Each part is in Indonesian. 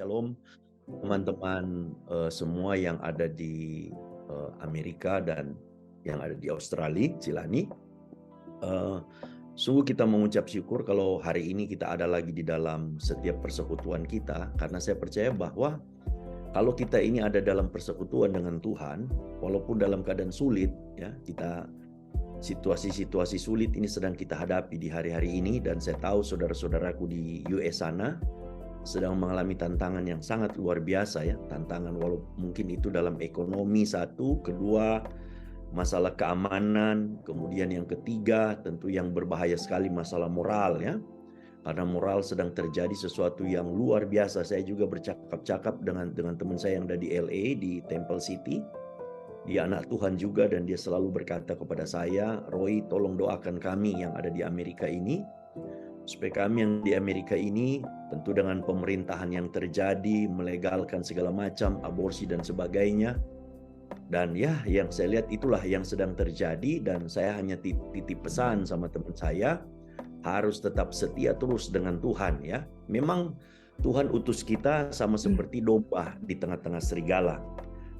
Shalom teman-teman semua yang ada di Amerika dan yang ada di Australia, Cilani. Sungguh kita mengucap syukur kalau hari ini kita ada lagi di dalam setiap persekutuan kita, karena saya percaya bahwa kalau kita ini ada dalam persekutuan dengan Tuhan, walaupun dalam keadaan sulit, ya, kita situasi-situasi sulit ini sedang kita hadapi di hari-hari ini, dan saya tahu saudara-saudaraku di US sana sedang mengalami tantangan yang sangat luar biasa, ya, tantangan walaupun mungkin itu dalam ekonomi satu, kedua masalah keamanan, kemudian yang ketiga tentu yang berbahaya sekali masalah moral, ya. Karena moral sedang terjadi sesuatu yang luar biasa. Saya juga bercakap-cakap dengan teman saya yang ada di LA, di Temple City. Dia anak Tuhan juga dan dia selalu berkata kepada saya, "Roy, tolong doakan kami yang ada di Amerika ini, supaya kami yang di Amerika ini tentu dengan pemerintahan yang terjadi, melegalkan segala macam aborsi dan sebagainya." Dan ya, yang saya lihat itulah yang sedang terjadi, dan saya hanya titip pesan sama teman saya, harus tetap setia terus dengan Tuhan, ya. Memang Tuhan utus kita sama seperti domba di tengah-tengah serigala.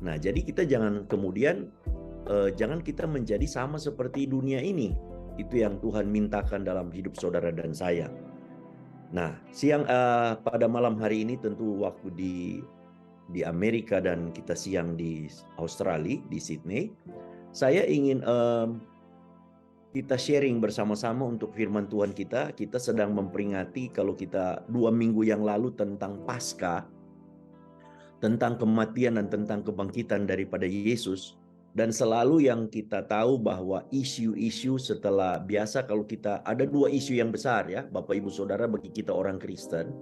Nah, jadi kita jangan kemudian jangan kita menjadi sama seperti dunia ini. Itu yang Tuhan mintakan dalam hidup saudara dan saya. Nah, pada malam hari ini tentu waktu di Amerika dan kita siang di Australia, di Sydney, saya ingin kita sharing bersama-sama untuk firman Tuhan kita. Kita sedang memperingati, kalau kita 2 minggu yang lalu tentang Paskah, tentang kematian dan tentang kebangkitan daripada Yesus. Dan selalu yang kita tahu bahwa isu-isu setelah biasa, kalau kita ada 2 isu yang besar, ya Bapak Ibu Saudara, bagi kita orang Kristen.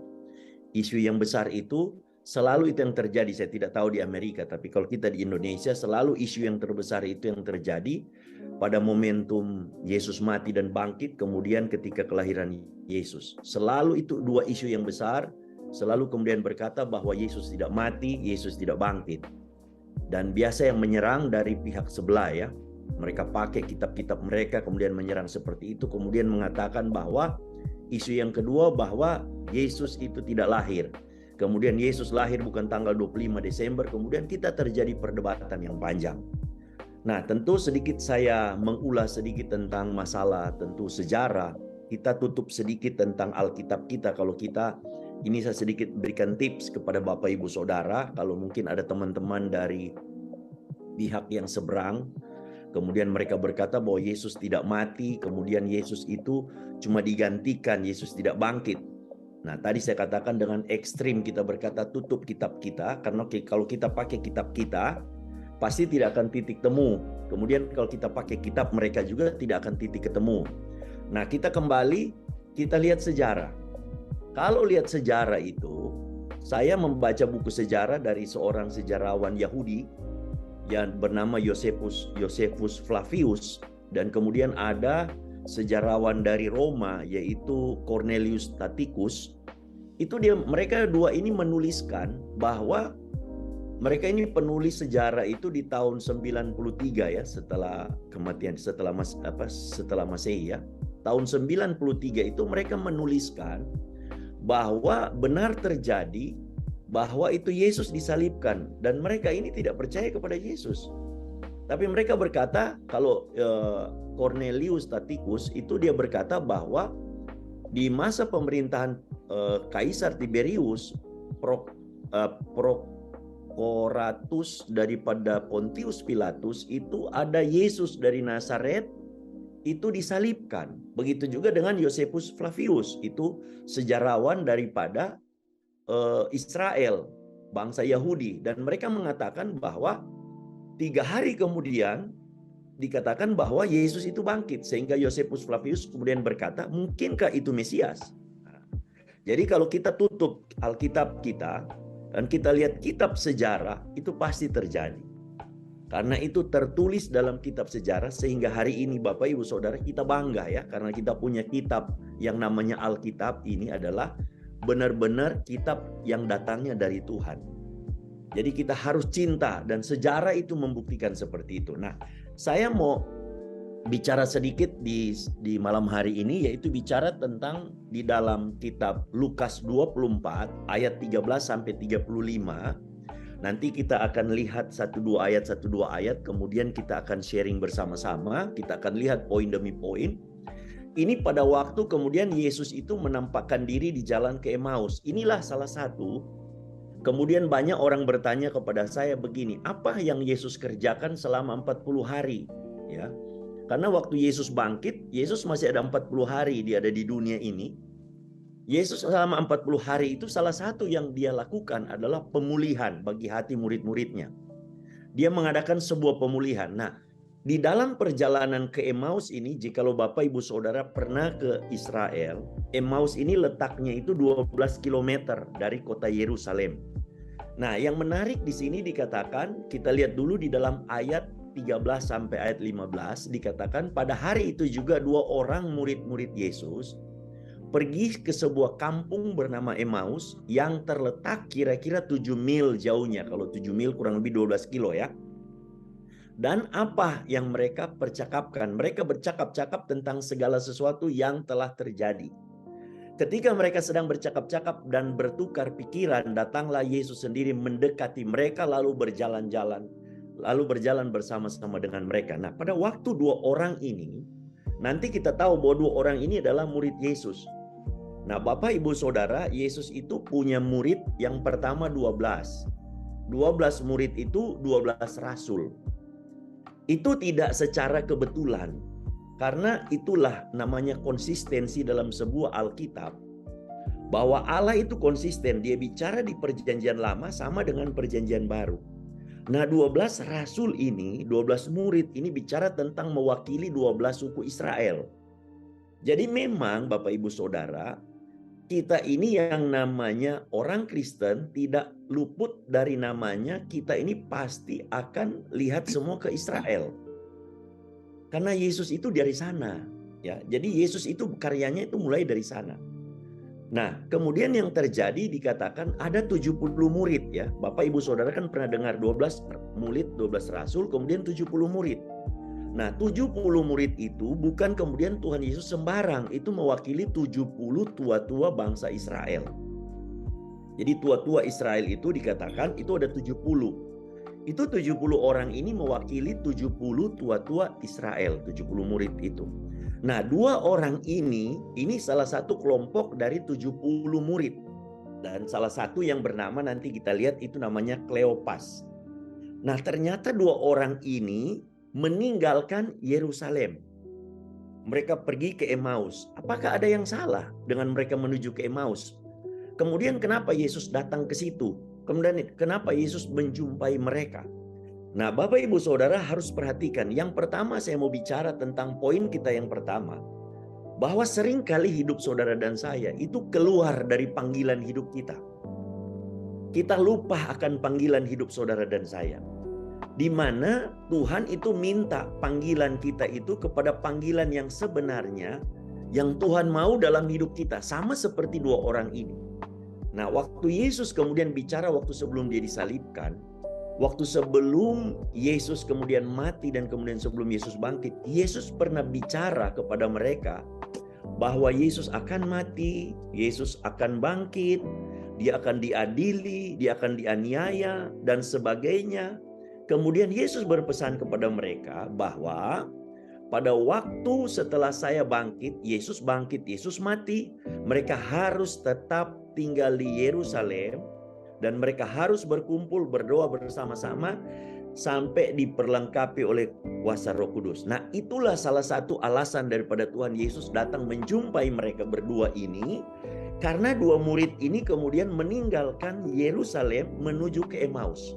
Isu yang besar itu selalu itu yang terjadi. Saya tidak tahu di Amerika, tapi kalau kita di Indonesia selalu isu yang terbesar itu yang terjadi pada momentum Yesus mati dan bangkit, kemudian ketika kelahiran Yesus. Selalu itu 2 isu yang besar, selalu kemudian berkata bahwa Yesus tidak mati, Yesus tidak bangkit. Dan biasa yang menyerang dari pihak sebelah, ya. Mereka pakai kitab-kitab mereka kemudian menyerang seperti itu, kemudian mengatakan bahwa isu yang kedua bahwa Yesus itu tidak lahir. Kemudian Yesus lahir bukan tanggal 25 Desember, kemudian kita terjadi perdebatan yang panjang. Nah, tentu sedikit saya mengulas sedikit tentang masalah tentu sejarah. Kita tutup sedikit tentang Alkitab kita. Kalau kita, ini saya sedikit berikan tips kepada Bapak Ibu Saudara, kalau mungkin ada teman-teman dari pihak yang seberang, kemudian mereka berkata bahwa Yesus tidak mati, kemudian Yesus itu cuma digantikan, Yesus tidak bangkit. Nah, tadi saya katakan dengan ekstrim kita berkata tutup kitab kita, karena kalau kita pakai kitab kita, pasti tidak akan titik temu. Kemudian kalau kita pakai kitab mereka juga tidak akan titik ketemu. Nah, kita kembali, kita lihat sejarah. Kalau lihat sejarah itu, saya membaca buku sejarah dari seorang sejarawan Yahudi yang bernama Josephus Flavius, dan kemudian ada sejarawan dari Roma yaitu Cornelius Tacitus. Itu mereka dua ini menuliskan bahwa mereka ini penulis sejarah itu di tahun 93, ya, setelah kematian, setelah Masehi, ya. Tahun 93 itu mereka menuliskan bahwa benar terjadi bahwa itu Yesus disalibkan, dan mereka ini tidak percaya kepada Yesus. Tapi mereka berkata, kalau Cornelius Tacitus itu dia berkata bahwa di masa pemerintahan Kaisar Tiberius, Prokuratus daripada Pontius Pilatus, itu ada Yesus dari Nazaret itu disalibkan. Begitu juga dengan Josephus Flavius, itu sejarawan daripada Israel, bangsa Yahudi, dan mereka mengatakan bahwa 3 hari kemudian dikatakan bahwa Yesus itu bangkit, sehingga Josephus Flavius kemudian berkata, mungkinkah itu Mesias? Jadi kalau kita tutup Alkitab kita dan kita lihat kitab sejarah, itu pasti terjadi. Karena itu tertulis dalam kitab sejarah, sehingga hari ini Bapak Ibu Saudara kita bangga, ya, karena kita punya kitab yang namanya Alkitab. Ini adalah benar-benar kitab yang datangnya dari Tuhan. Jadi kita harus cinta, dan sejarah itu membuktikan seperti itu. Nah, saya mau bicara sedikit di malam hari ini, yaitu bicara tentang di dalam kitab Lukas 24 ayat 13 sampai 35. Nanti kita akan lihat satu dua ayat, kemudian kita akan sharing bersama-sama, kita akan lihat poin demi poin. Ini pada waktu kemudian Yesus itu menampakkan diri di jalan ke Emmaus. Inilah salah satu. Kemudian banyak orang bertanya kepada saya begini, apa yang Yesus kerjakan selama 40 hari? Ya. Karena waktu Yesus bangkit, Yesus masih ada 40 hari dia ada di dunia ini. Yesus selama 40 hari itu salah satu yang dia lakukan adalah pemulihan bagi hati murid-muridnya. Dia mengadakan sebuah pemulihan. Nah, di dalam perjalanan ke Emmaus ini, jikalau Bapak Ibu Saudara pernah ke Israel, Emmaus ini letaknya itu 12 km dari kota Yerusalem. Nah, yang menarik di sini dikatakan, kita lihat dulu di dalam ayat 13 sampai ayat 15, dikatakan pada hari itu juga dua orang murid-murid Yesus pergi ke sebuah kampung bernama Emmaus yang terletak kira-kira 7 mil jauhnya. Kalau 7 mil kurang lebih 12 kilo ya. Dan apa yang mereka percakapkan? Mereka bercakap-cakap tentang segala sesuatu yang telah terjadi. Ketika mereka sedang bercakap-cakap dan bertukar pikiran, datanglah Yesus sendiri mendekati mereka lalu berjalan bersama-sama dengan mereka. Nah, pada waktu dua orang ini, nanti kita tahu bahwa dua orang ini adalah murid Yesus. Nah, Bapak Ibu Saudara, Yesus itu punya murid yang pertama 12. 12 murid itu 12 rasul. Itu tidak secara kebetulan. Karena itulah namanya konsistensi dalam sebuah Alkitab. Bahwa Allah itu konsisten. Dia bicara di perjanjian lama sama dengan perjanjian baru. Nah, 12 rasul ini, 12 murid ini bicara tentang mewakili 12 suku Israel. Jadi memang Bapak Ibu Saudara, kita ini yang namanya orang Kristen tidak luput dari namanya, kita ini pasti akan lihat semua ke Israel. Karena Yesus itu dari sana, ya. Jadi Yesus itu karyanya itu mulai dari sana. Nah, kemudian yang terjadi dikatakan ada 70 murid ya. Bapak Ibu Saudara kan pernah dengar 12 murid, 12 rasul, kemudian 70 murid. Nah, 70 murid itu bukan kemudian Tuhan Yesus sembarang, itu mewakili 70 tua-tua bangsa Israel. Jadi tua-tua Israel itu dikatakan itu ada 70. Itu 70 orang ini mewakili 70 tua-tua Israel, 70 murid itu. Nah, dua orang ini salah satu kelompok dari 70 murid. Dan salah satu yang bernama nanti kita lihat itu namanya Kleopas. Nah, ternyata dua orang ini meninggalkan Yerusalem. Mereka pergi ke Emmaus. Apakah ada yang salah dengan mereka menuju ke Emmaus? Kemudian kenapa Yesus datang ke situ? Kemudian kenapa Yesus menjumpai mereka? Nah, Bapak Ibu Saudara harus perhatikan. Yang pertama saya mau bicara tentang poin kita yang pertama. Bahwa seringkali hidup saudara dan saya itu keluar dari panggilan hidup kita. Kita lupa akan panggilan hidup saudara dan saya. Di mana Tuhan itu minta panggilan kita itu kepada panggilan yang sebenarnya yang Tuhan mau dalam hidup kita. Sama seperti dua orang ini. Nah, waktu Yesus kemudian bicara waktu sebelum dia disalibkan, waktu sebelum Yesus kemudian mati dan kemudian sebelum Yesus bangkit, Yesus pernah bicara kepada mereka bahwa Yesus akan mati, Yesus akan bangkit, dia akan diadili, dia akan dianiaya dan sebagainya. Kemudian Yesus berpesan kepada mereka bahwa pada waktu setelah saya bangkit, Yesus mati, mereka harus tetap tinggal di Yerusalem dan mereka harus berkumpul berdoa bersama-sama sampai diperlengkapi oleh kuasa Roh Kudus. Nah, itulah salah satu alasan daripada Tuhan Yesus datang menjumpai mereka berdua ini, karena dua murid ini kemudian meninggalkan Yerusalem menuju ke Emmaus.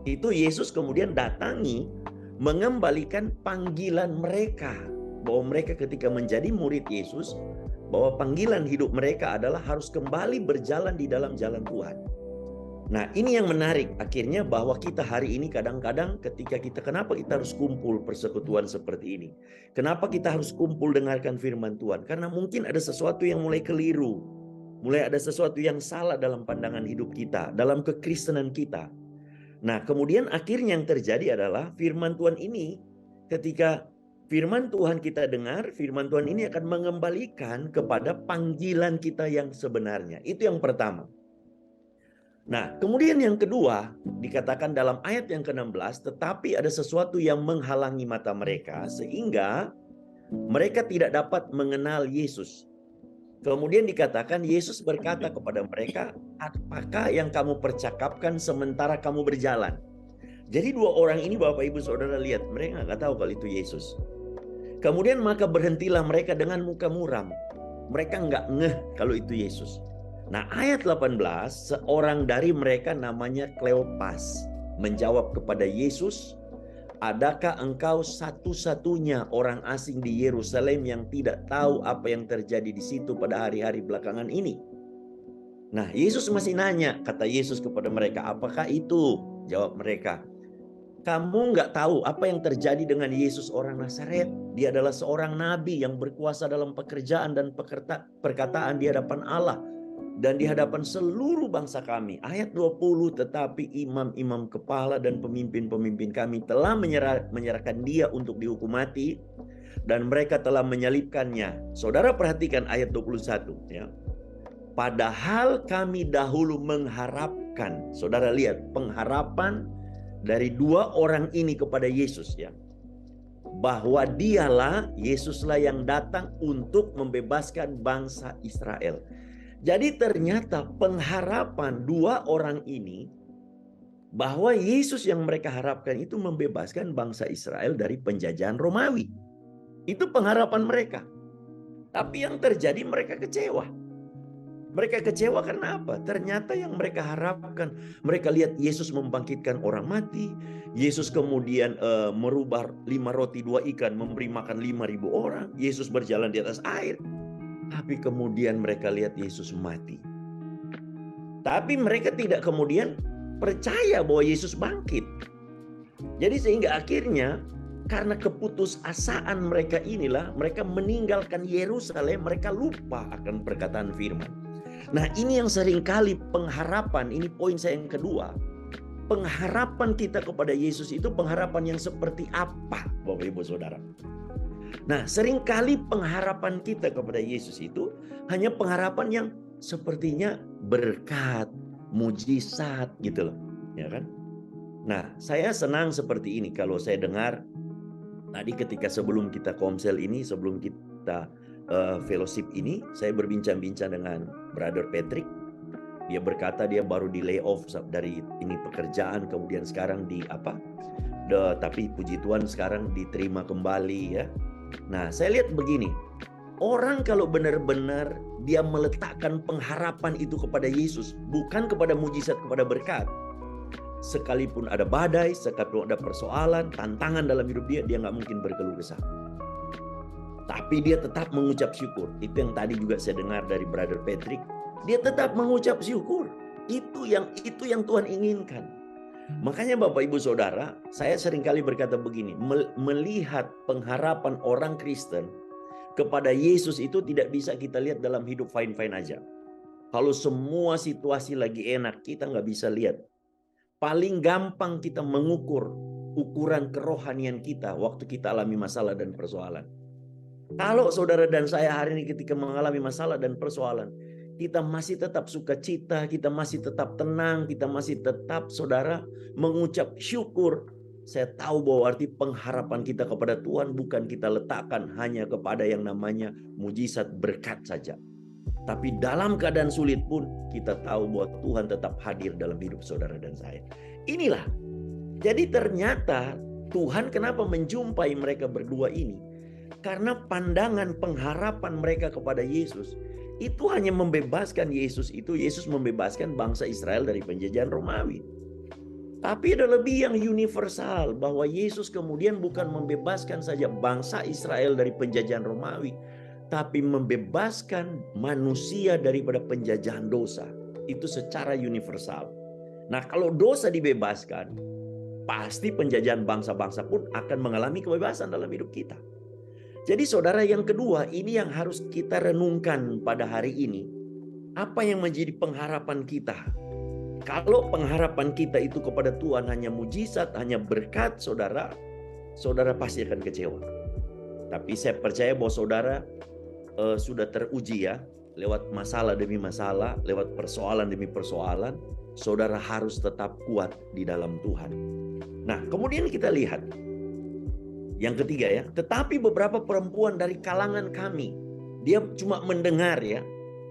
Itu Yesus kemudian datangi mengembalikan panggilan mereka, bahwa mereka ketika menjadi murid Yesus, bahwa panggilan hidup mereka adalah harus kembali berjalan di dalam jalan Tuhan. Nah, ini yang menarik akhirnya bahwa kita hari ini kadang-kadang ketika kenapa kita harus kumpul persekutuan seperti ini? Kenapa kita harus kumpul dengarkan firman Tuhan? Karena mungkin ada sesuatu yang mulai keliru. Mulai ada sesuatu yang salah dalam pandangan hidup kita, dalam kekristenan kita. Nah, kemudian akhirnya yang terjadi adalah firman Tuhan ini ketika Firman Tuhan kita dengar, firman Tuhan ini akan mengembalikan kepada panggilan kita yang sebenarnya. Itu yang pertama. Nah, kemudian yang kedua, dikatakan dalam ayat yang ke-16, tetapi ada sesuatu yang menghalangi mata mereka, sehingga mereka tidak dapat mengenal Yesus. Kemudian dikatakan Yesus berkata kepada mereka, apakah yang kamu percakapkan sementara kamu berjalan? Jadi dua orang ini Bapak Ibu Saudara lihat, mereka nggak tahu kalau itu Yesus. Kemudian maka berhentilah mereka dengan muka muram. Mereka nggak ngeh kalau itu Yesus. Nah, ayat 18, seorang dari mereka namanya Kleopas menjawab kepada Yesus, adakah engkau satu-satunya orang asing di Yerusalem yang tidak tahu apa yang terjadi di situ pada hari-hari belakangan ini? Nah, Yesus masih nanya, kata Yesus kepada mereka, apakah itu? Jawab mereka, kamu nggak tahu apa yang terjadi dengan Yesus orang Nazaret. Dia adalah seorang nabi yang berkuasa dalam pekerjaan dan perkataan di hadapan Allah dan di hadapan seluruh bangsa kami. Ayat 20, tetapi imam-imam kepala dan pemimpin-pemimpin kami telah menyerahkan dia untuk dihukum mati dan mereka telah menyalibkannya. Saudara perhatikan ayat 21 ya. Padahal kami dahulu mengharapkan, saudara lihat pengharapan dari dua orang ini kepada Yesus ya. Bahwa dialah, Yesuslah yang datang untuk membebaskan bangsa Israel. Jadi ternyata pengharapan dua orang ini bahwa Yesus yang mereka harapkan itu membebaskan bangsa Israel dari penjajahan Romawi. Itu pengharapan mereka. Tapi yang terjadi mereka kecewa. Mereka kecewa karena apa? Ternyata yang mereka harapkan, mereka lihat Yesus membangkitkan orang mati, Yesus kemudian merubah 5 roti 2 ikan memberi makan 5.000 orang, Yesus berjalan di atas air. Tapi kemudian mereka lihat Yesus mati. Tapi mereka tidak kemudian percaya bahwa Yesus bangkit. Jadi sehingga akhirnya karena keputusasaan mereka inilah mereka meninggalkan Yerusalem, mereka lupa akan perkataan firman. Nah, ini yang seringkali pengharapan, ini poin saya yang kedua. Pengharapan kita kepada Yesus itu pengharapan yang seperti apa, Bapak Ibu Saudara? Nah, seringkali pengharapan kita kepada Yesus itu hanya pengharapan yang sepertinya berkat, mujizat gitu loh, ya kan? Nah, saya senang seperti ini kalau saya dengar tadi ketika sebelum kita komsel ini, sebelum kita fellowship ini, saya berbincang-bincang dengan Brother Patrick. Dia berkata dia baru di layoff dari ini pekerjaan, kemudian sekarang tapi puji Tuhan sekarang diterima kembali ya. Nah, saya lihat begini, orang kalau benar-benar dia meletakkan pengharapan itu kepada Yesus, bukan kepada mujizat, kepada berkat. Sekalipun ada badai, sekalipun ada persoalan, tantangan dalam hidup dia nggak mungkin berkeluh kesah. Tapi dia tetap mengucap syukur. Itu yang tadi juga saya dengar dari Brother Patrick. Dia tetap mengucap syukur. Itu yang Tuhan inginkan. Makanya Bapak Ibu Saudara, saya seringkali berkata begini, melihat pengharapan orang Kristen kepada Yesus itu tidak bisa kita lihat dalam hidup fine-fine aja. Kalau semua situasi lagi enak, kita nggak bisa lihat. Paling gampang kita mengukur ukuran kerohanian kita waktu kita alami masalah dan persoalan. Kalau saudara dan saya hari ini ketika mengalami masalah dan persoalan, kita masih tetap sukacita, kita masih tetap tenang, kita masih tetap saudara mengucap syukur. Saya tahu bahwa arti pengharapan kita kepada Tuhan bukan kita letakkan hanya kepada yang namanya mujizat berkat saja. Tapi dalam keadaan sulit pun kita tahu bahwa Tuhan tetap hadir dalam hidup saudara dan saya. Inilah. Jadi ternyata Tuhan kenapa menjumpai mereka berdua ini? Karena pandangan pengharapan mereka kepada Yesus itu hanya membebaskan Yesus membebaskan bangsa Israel dari penjajahan Romawi. Tapi ada lebih yang universal, bahwa Yesus kemudian bukan membebaskan saja bangsa Israel dari penjajahan Romawi, tapi membebaskan manusia daripada penjajahan dosa. Itu secara universal. Nah, kalau dosa dibebaskan, pasti penjajahan bangsa-bangsa pun akan mengalami kebebasan dalam hidup kita. Jadi saudara, yang kedua, ini yang harus kita renungkan pada hari ini. Apa yang menjadi pengharapan kita? Kalau pengharapan kita itu kepada Tuhan hanya mujizat, hanya berkat, saudara pasti akan kecewa. Tapi saya percaya bahwa saudara sudah teruji ya, lewat masalah demi masalah, lewat persoalan demi persoalan, saudara harus tetap kuat di dalam Tuhan. Nah, kemudian kita lihat yang ketiga ya, tetapi beberapa perempuan dari kalangan kami, dia cuma mendengar ya,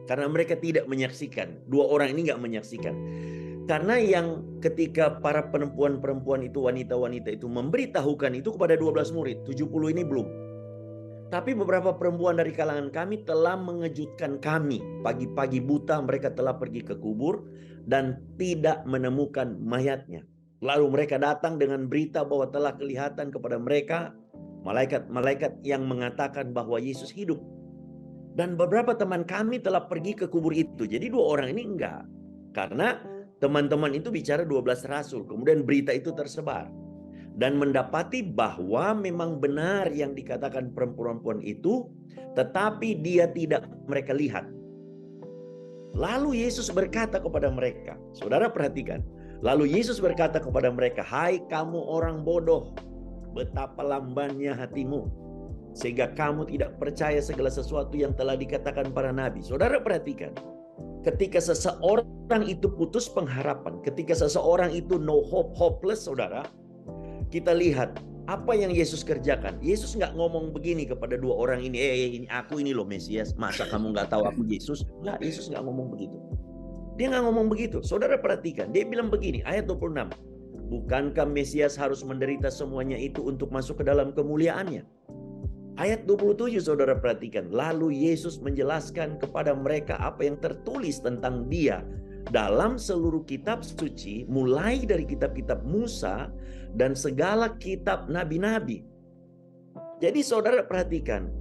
karena mereka tidak menyaksikan. Dua orang ini nggak menyaksikan. Karena yang ketika para perempuan-perempuan itu, wanita-wanita itu memberitahukan itu kepada 12 murid, 70 ini belum. Tapi beberapa perempuan dari kalangan kami telah mengejutkan kami. Pagi-pagi buta mereka telah pergi ke kubur dan tidak menemukan mayatnya. Lalu mereka datang dengan berita bahwa telah kelihatan kepada mereka malaikat-malaikat yang mengatakan bahwa Yesus hidup. Dan beberapa teman kami telah pergi ke kubur itu. Jadi dua orang ini enggak. Karena teman-teman itu bicara 12 rasul. Kemudian berita itu tersebar. Dan mendapati bahwa memang benar yang dikatakan perempuan-perempuan itu, tetapi dia tidak mereka lihat. Lalu Yesus berkata kepada mereka, saudara perhatikan. Lalu Yesus berkata kepada mereka, hai kamu orang bodoh, betapa lambannya hatimu, sehingga kamu tidak percaya segala sesuatu yang telah dikatakan para nabi. Saudara perhatikan, ketika seseorang itu putus pengharapan, ketika seseorang itu no hope, hopeless, saudara, kita lihat apa yang Yesus kerjakan. Yesus nggak ngomong begini kepada dua orang ini, ini aku ini loh Mesias, masa kamu nggak tahu aku Yesus? Nggak, Yesus nggak ngomong begitu. Dia nggak ngomong begitu. Saudara perhatikan, dia bilang begini, ayat 26. Bukankah Mesias harus menderita semuanya itu untuk masuk ke dalam kemuliaannya? Ayat 27 saudara perhatikan. Lalu Yesus menjelaskan kepada mereka apa yang tertulis tentang dia dalam seluruh kitab suci, mulai dari kitab-kitab Musa dan segala kitab nabi-nabi. Jadi saudara perhatikan,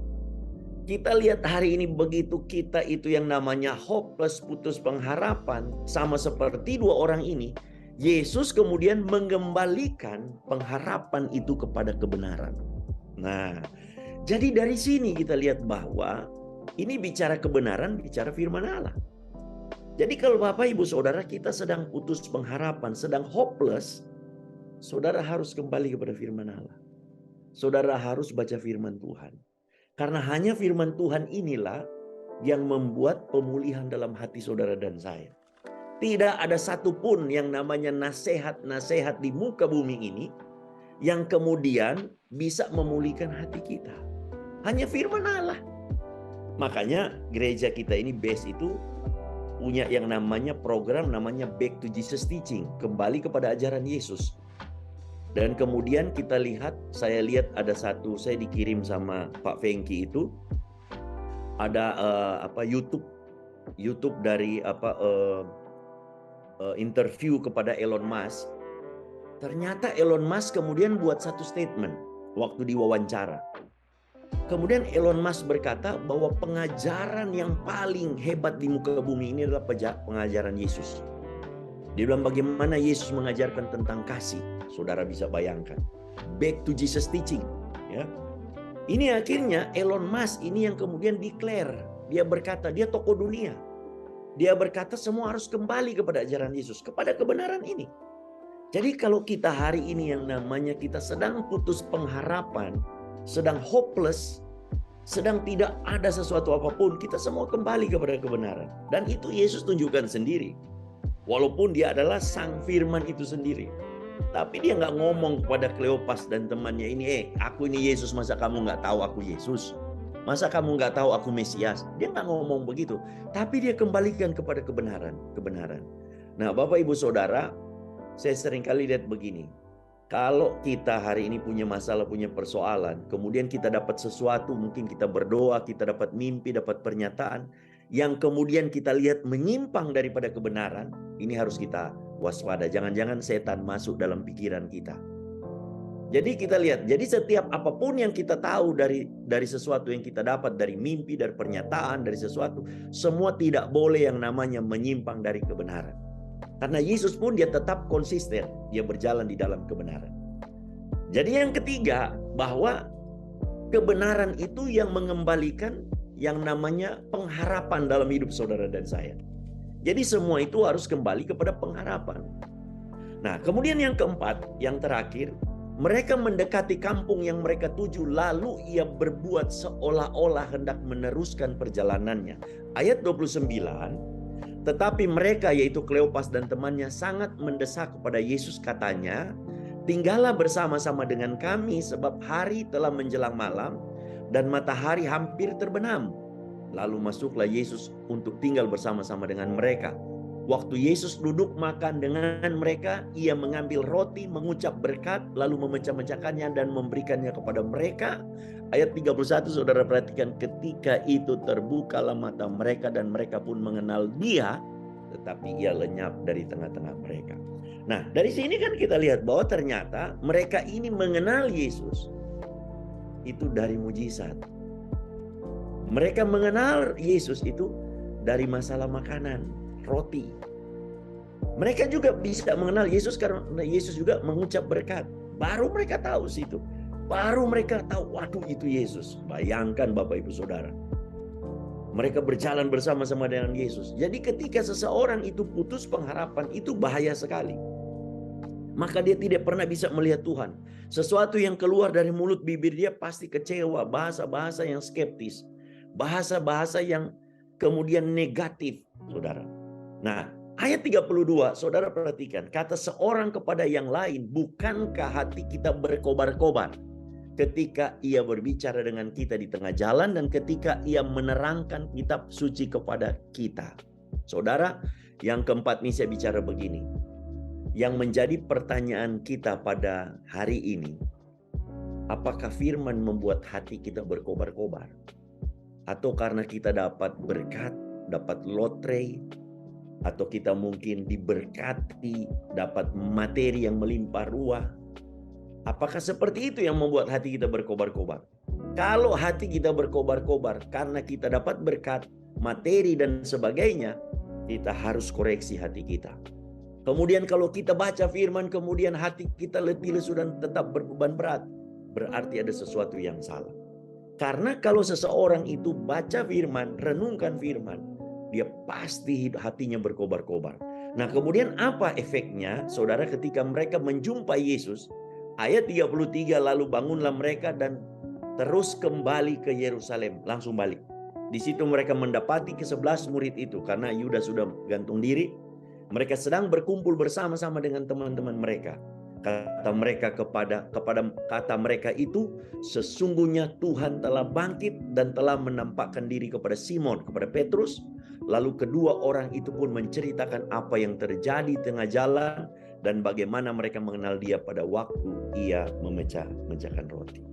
kita lihat hari ini begitu kita itu yang namanya hopeless, putus pengharapan, sama seperti dua orang ini, Yesus kemudian mengembalikan pengharapan itu kepada kebenaran. Nah, jadi dari sini kita lihat bahwa ini bicara kebenaran, bicara firman Allah. Jadi kalau Bapak Ibu Saudara kita sedang putus pengharapan, sedang hopeless, saudara harus kembali kepada firman Allah. Saudara harus baca firman Tuhan. Karena hanya firman Tuhan inilah yang membuat pemulihan dalam hati saudara dan saya. Tidak ada satupun yang namanya nasihat-nasihat di muka bumi ini yang kemudian bisa memulihkan hati kita. Hanya firman Allah. Makanya gereja kita ini base itu punya yang namanya program namanya Back to Jesus Teaching, kembali kepada ajaran Yesus. Dan kemudian kita lihat, saya lihat ada satu, saya dikirim sama Pak Fengki itu ada YouTube dari interview kepada Elon Musk. Ternyata Elon Musk kemudian buat satu statement waktu diwawancara. Kemudian Elon Musk berkata bahwa pengajaran yang paling hebat di muka bumi ini adalah pengajaran Yesus. Dia bilang bagaimana Yesus mengajarkan tentang kasih. Saudara bisa bayangkan. Back to Jesus teaching. Ya. Ini akhirnya Elon Musk ini yang kemudian declare. Dia berkata, dia tokoh dunia. Dia berkata semua harus kembali kepada ajaran Yesus. Kepada kebenaran ini. Jadi kalau kita hari ini yang namanya kita sedang putus pengharapan, sedang hopeless, sedang tidak ada sesuatu apapun, kita semua kembali kepada kebenaran. Dan itu Yesus tunjukkan sendiri. Walaupun dia adalah sang firman itu sendiri. Tapi dia nggak ngomong kepada Kleopas dan temannya ini, aku ini Yesus, masa kamu nggak tahu aku Yesus? Masa kamu nggak tahu aku Mesias? Dia nggak ngomong begitu. Tapi dia kembalikan kepada kebenaran. Nah Bapak Ibu Saudara, saya seringkali lihat begini. Kalau kita hari ini punya masalah, punya persoalan, kemudian kita dapat sesuatu, mungkin kita berdoa, kita dapat mimpi, dapat pernyataan, yang kemudian kita lihat menyimpang daripada kebenaran, ini harus kita waspada. Jangan-jangan setan masuk dalam pikiran kita. Jadi kita lihat, jadi setiap apapun yang kita tahu dari sesuatu yang kita dapat, dari mimpi, dari pernyataan, dari sesuatu, semua tidak boleh yang namanya menyimpang dari kebenaran. Karena Yesus pun dia tetap konsisten, dia berjalan di dalam kebenaran. Jadi yang ketiga, bahwa kebenaran itu yang mengembalikan yang namanya pengharapan dalam hidup saudara dan saya. Jadi semua itu harus kembali kepada pengharapan. Nah, kemudian yang keempat, yang terakhir, Mereka mendekati kampung yang mereka tuju, lalu ia berbuat seolah-olah hendak meneruskan perjalanannya. Ayat 29, tetapi mereka, yaitu Kleopas dan temannya, sangat mendesak kepada Yesus, katanya, tinggallah bersama-sama dengan kami sebab hari telah menjelang malam dan matahari hampir terbenam. Lalu masuklah Yesus untuk tinggal bersama-sama dengan mereka. Waktu Yesus duduk makan dengan mereka, ia mengambil roti, mengucap berkat, lalu memecah-mecahkannya dan memberikannya kepada mereka. Ayat 31, saudara perhatikan, ketika itu terbukalah mata mereka dan mereka pun mengenal dia, tetapi ia lenyap dari tengah-tengah mereka. Nah, dari sini kan kita lihat bahwa ternyata mereka ini mengenal Yesus itu dari mujizat. Mereka mengenal Yesus itu dari masalah makanan, roti. Mereka juga bisa mengenal Yesus karena Yesus juga mengucap berkat. Baru mereka tahu situ. Baru mereka tahu, waduh itu Yesus. Bayangkan Bapak Ibu Saudara. Mereka berjalan bersama-sama dengan Yesus. Jadi ketika seseorang itu putus pengharapan, itu bahaya sekali. Maka dia tidak pernah bisa melihat Tuhan. Sesuatu yang keluar dari mulut bibir dia pasti kecewa. Bahasa-bahasa yang skeptis. Bahasa-bahasa yang kemudian negatif, saudara. Nah, ayat 32, saudara perhatikan. Kata seorang kepada yang lain, bukankah hati kita berkobar-kobar ketika ia berbicara dengan kita di tengah jalan dan ketika ia menerangkan kitab suci kepada kita. Saudara, yang keempat nih saya bicara begini. Yang menjadi pertanyaan kita pada hari ini, apakah firman membuat hati kita berkobar-kobar? Atau karena kita dapat berkat, dapat lotre, atau kita mungkin diberkati, dapat materi yang melimpah ruah. Apakah seperti itu yang membuat hati kita berkobar-kobar? Kalau hati kita berkobar-kobar karena kita dapat berkat, materi dan sebagainya, kita harus koreksi hati kita. Kemudian kalau kita baca firman, kemudian hati kita letih lesu dan tetap berbeban berat, berarti ada sesuatu yang salah. Karena kalau seseorang itu baca firman, renungkan firman, dia pasti hatinya berkobar-kobar. Nah, kemudian apa efeknya, saudara, ketika mereka menjumpai Yesus? Ayat 33, lalu bangunlah mereka dan terus kembali ke Yerusalem. Langsung balik. Di situ mereka mendapati ke-11 murid itu, karena Yudas sudah gantung diri. Mereka sedang berkumpul bersama-sama dengan teman-teman mereka. Kata mereka itu, sesungguhnya Tuhan telah bangkit dan telah menampakkan diri kepada Simon, kepada Petrus. Lalu kedua orang itu pun menceritakan apa yang terjadi di tengah jalan dan bagaimana mereka mengenal dia pada waktu ia memecahkan roti.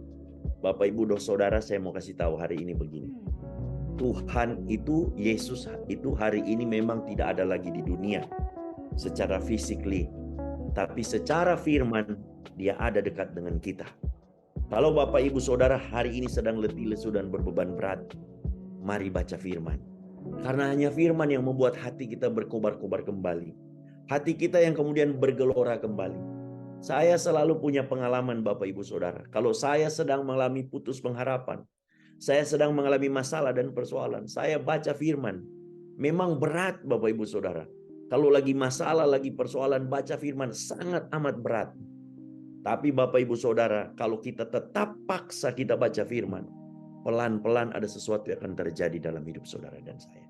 Bapak Ibu Saudara, saya mau kasih tahu hari ini begini. Tuhan itu, Yesus itu hari ini memang tidak ada lagi di dunia secara physically. Tapi secara firman, dia ada dekat dengan kita. Kalau Bapak Ibu Saudara hari ini sedang letih lesu dan berbeban berat, mari baca firman. Karena hanya firman yang membuat hati kita berkobar-kobar kembali. Hati kita yang kemudian bergelora kembali. Saya selalu punya pengalaman Bapak Ibu Saudara. Kalau saya sedang mengalami putus pengharapan, saya sedang mengalami masalah dan persoalan, saya baca firman. Memang berat Bapak Ibu Saudara. Kalau lagi masalah, lagi persoalan, baca firman sangat amat berat. Tapi Bapak Ibu Saudara, kalau kita tetap paksa kita baca firman, pelan-pelan ada sesuatu yang akan terjadi dalam hidup saudara dan saya.